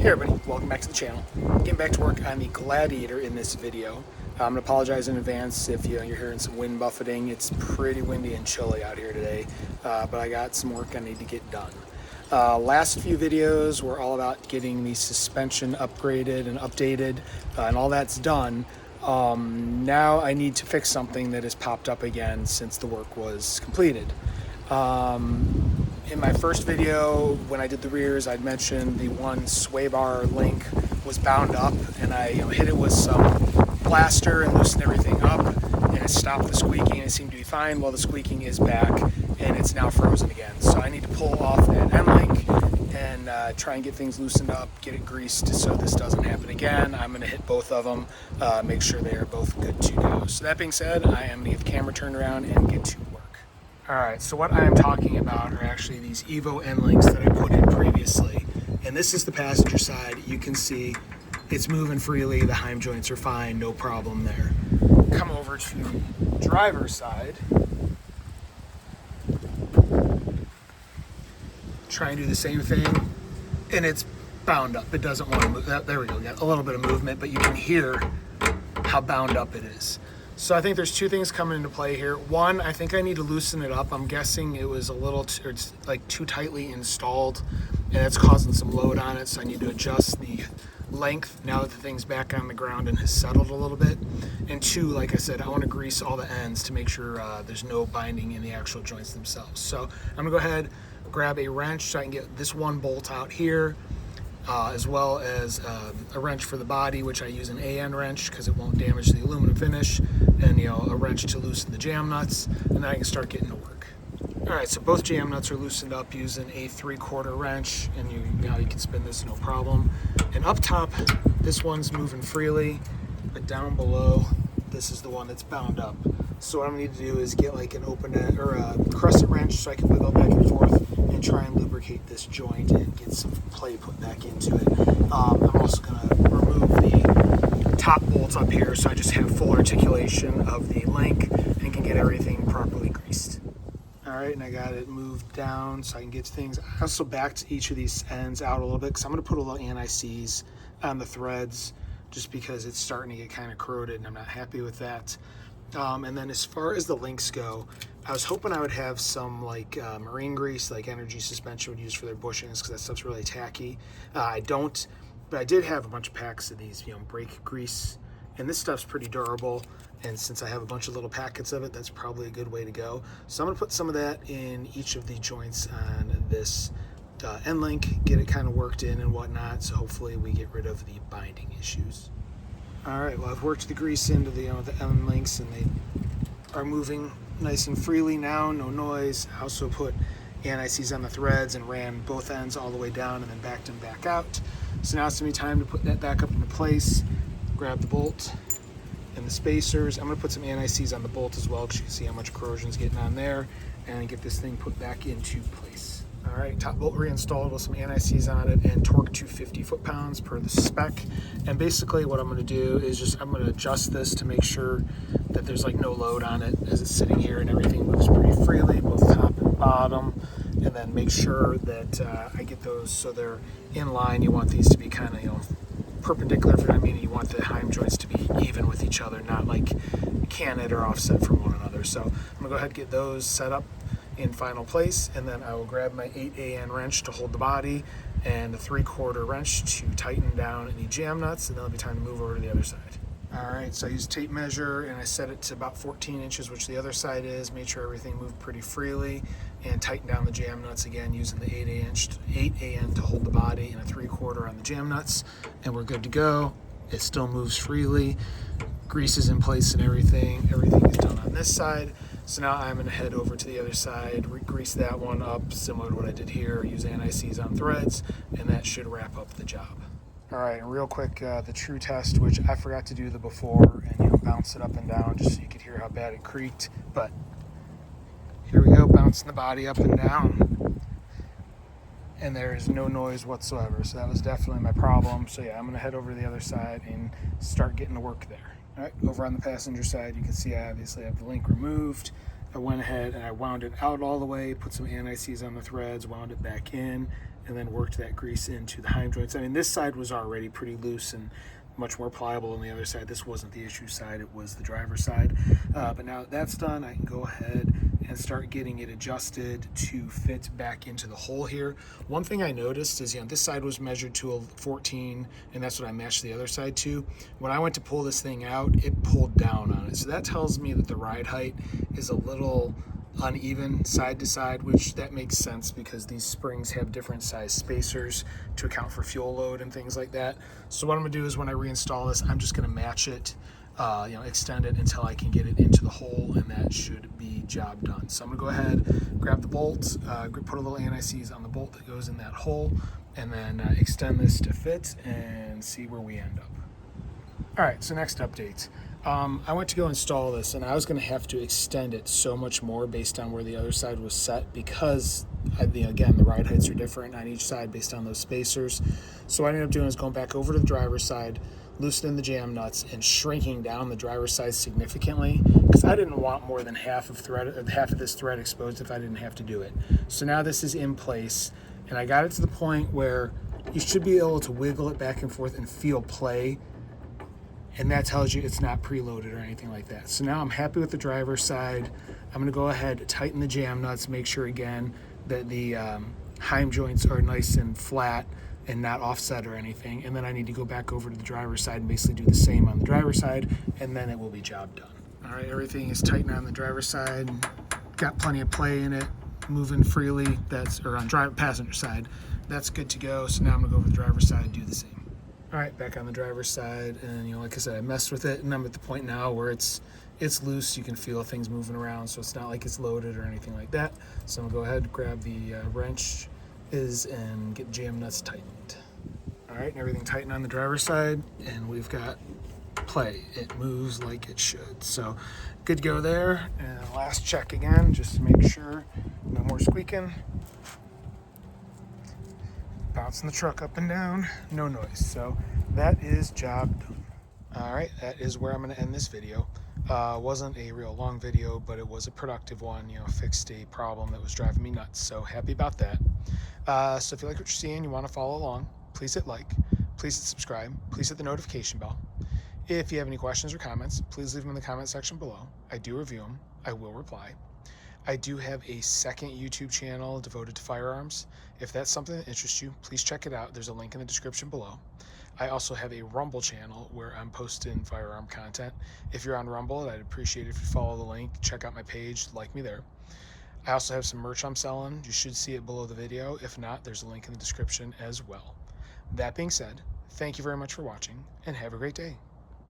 Hey everybody, welcome back to the channel. Getting back to work on the Gladiator in this video. I'm going to apologize in advance if you're hearing some wind buffeting. It's pretty windy and chilly out here today, but I got some work I need to get done. Last few videos were all about getting the suspension upgraded and updated, and all that's done. Now I need to fix something that has popped up again since the work was completed. In my first video, when I did the rears, I'd mentioned the one sway bar link was bound up, and I hit it with some plaster and loosened everything up, and it stopped the squeaking, and it seemed to be fine. Well, the squeaking is back, and it's now frozen again. So I need to pull off that end link and try and get things loosened up, get it greased so this doesn't happen again. I'm going to hit both of them, make sure they are both good to go. So that being said, I am going to get the camera turned around and get to work. Alright, so what I am talking about are actually these EVO end links that I put in previously. And this is the passenger side. You can see it's moving freely, the heim joints are fine, no problem there. Come over to the driver's side. Try and do the same thing, and it's bound up. It doesn't want to move. There we go, got a little bit of movement, but you can hear how bound up it is. So I think there's two things coming into play here. One, I think I need to loosen it up. I'm guessing it was a little too tightly installed, and it's causing some load on it, so I need to adjust the length now that the thing's back on the ground and has settled a little bit. And two, like I said, I want to grease all the ends to make sure there's no binding in the actual joints themselves. So I'm gonna go ahead, grab a wrench so I can get this one bolt out here, as well as a wrench for the body, which I use an AN wrench because it won't damage the aluminum finish, and a wrench to loosen the jam nuts, and then I can start getting to work. Alright, so both jam nuts are loosened up using a 3/4 wrench, and now you can spin this no problem. And up top, this one's moving freely, but down below, this is the one that's bound up. So what I'm going to need to do is get like an open end or a crescent wrench so I can wiggle back and forth and try and lubricate this joint and get some play put back into it. I'm also going to remove the top bolts up here so I just have full articulation of the link and can get everything properly greased. Alright, and I got it moved down so I can get to things. I also backed each of these ends out a little bit because I'm going to put a little anti-seize on the threads just because it's starting to get kind of corroded and I'm not happy with that. And then as far as the links go, I was hoping I would have some like marine grease, like Energy Suspension would use for their bushings, because that stuff's really tacky. I don't, but I did have a bunch of packs of these, brake grease, and this stuff's pretty durable. And since I have a bunch of little packets of it, that's probably a good way to go. So I'm gonna put some of that in each of the joints on this end link, get it kind of worked in and whatnot. So hopefully we get rid of the binding issues. All right, well, I've worked the grease into the end links, and they are moving nice and freely now, no noise. I also put anti-seize on the threads and ran both ends all the way down and then backed them back out. So now it's gonna be time to put that back up into place, grab the bolt and the spacers. I'm gonna put some anti-seize on the bolt as well, because you can see how much corrosion's getting on there, and get this thing put back into place. All right, top bolt reinstalled with some anti-seize on it and torque to 50 foot-pounds per the spec. And basically what I'm gonna do is I'm gonna adjust this to make sure that there's like no load on it as it's sitting here, and everything moves pretty freely, both top and bottom. And then make sure that I get those so they're in line. You want these to be kind of, perpendicular, if you know what I mean. You want the heim joints to be even with each other, not like canted or offset from one another. So I'm gonna go ahead and get those set up in final place, and then I will grab my 8 AN wrench to hold the body and a 3/4 wrench to tighten down any jam nuts, and then it'll be time to move over to the other side. Alright, so I used a tape measure and I set it to about 14 inches, which the other side is, made sure everything moved pretty freely, and tighten down the jam nuts again using the 8 AN to hold the body and a 3/4 on the jam nuts, and we're good to go. It still moves freely, grease is in place and everything is done on this side. So now I'm gonna head over to the other side, grease that one up similar to what I did here, use anti-seize on threads, and that should wrap up the job. All right, and real quick, the true test, which I forgot to do the before, and bounce it up and down just so you could hear how bad it creaked, but here we go, bouncing the body up and down, and there is no noise whatsoever. So that was definitely my problem. So yeah, I'm gonna head over to the other side and start getting to work there. All right, over on the passenger side, you can see I obviously have the link removed. I went ahead and I wound it out all the way, put some anti-seize on the threads, wound it back in, and then worked that grease into the heim joints. I mean, this side was already pretty loose and much more pliable than the other side. This wasn't the issue side, it was the driver's side. But now that that's done, I can go ahead and start getting it adjusted to fit back into the hole here. One thing I noticed is, this side was measured to a 14, and that's what I matched the other side to. When I went to pull this thing out, it pulled down on it. So that tells me that the ride height is a little uneven side to side, which that makes sense because these springs have different size spacers to account for fuel load and things like that. So what I'm gonna do is when I reinstall this, I'm just gonna match it, extend it until I can get it into the hole, and that should be job done. So I'm gonna go ahead, grab the bolt, put a little anti-seize on the bolt that goes in that hole, and then extend this to fit and see where we end up. All right, so next update. I went to go install this, and I was going to have to extend it so much more based on where the other side was set because, again, the ride heights are different on each side based on those spacers. So what I ended up doing is going back over to the driver's side, loosening the jam nuts, and shrinking down the driver's side significantly because I didn't want more than half of this thread exposed if I didn't have to do it. So now this is in place, and I got it to the point where you should be able to wiggle it back and forth and feel play. And that tells you it's not preloaded or anything like that. So now I'm happy with the driver's side. I'm gonna go ahead, tighten the jam nuts, make sure again that the heim joints are nice and flat and not offset or anything. And then I need to go back over to the driver's side and basically do the same on the driver's side, and then it will be job done. All right, everything is tightened on the driver's side. Got plenty of play in it, moving freely. Or on passenger side. That's good to go. So now I'm gonna go over to the driver's side and do the same. All right, back on the driver's side, and like I said, I messed with it, and I'm at the point now where it's loose. You can feel things moving around, so it's not like it's loaded or anything like that. So I'm gonna go ahead, grab the wrench and get the jam nuts tightened. All right, and everything tightened on the driver's side, and we've got play. It moves like it should. So good to go there. And last check again, just to make sure no more squeaking. Bouncing the truck up and down, no noise. So that is job done. All right, that is where I'm going to end this video. Wasn't a real long video, but it was a productive one. Fixed a problem that was driving me nuts. So happy about that. So if you like what you're seeing, you want to follow along, please hit like, please hit subscribe, please hit the notification bell. If you have any questions or comments, please leave them in the comment section below. I do review them. I will reply. I do have a second YouTube channel devoted to firearms. If that's something that interests you, please check it out. There's a link in the description below. I also have a Rumble channel where I'm posting firearm content. If you're on Rumble, I'd appreciate it if you follow the link, check out my page, like me there. I also have some merch I'm selling. You should see it below the video. If not, there's a link in the description as well. That being said, thank you very much for watching, and have a great day.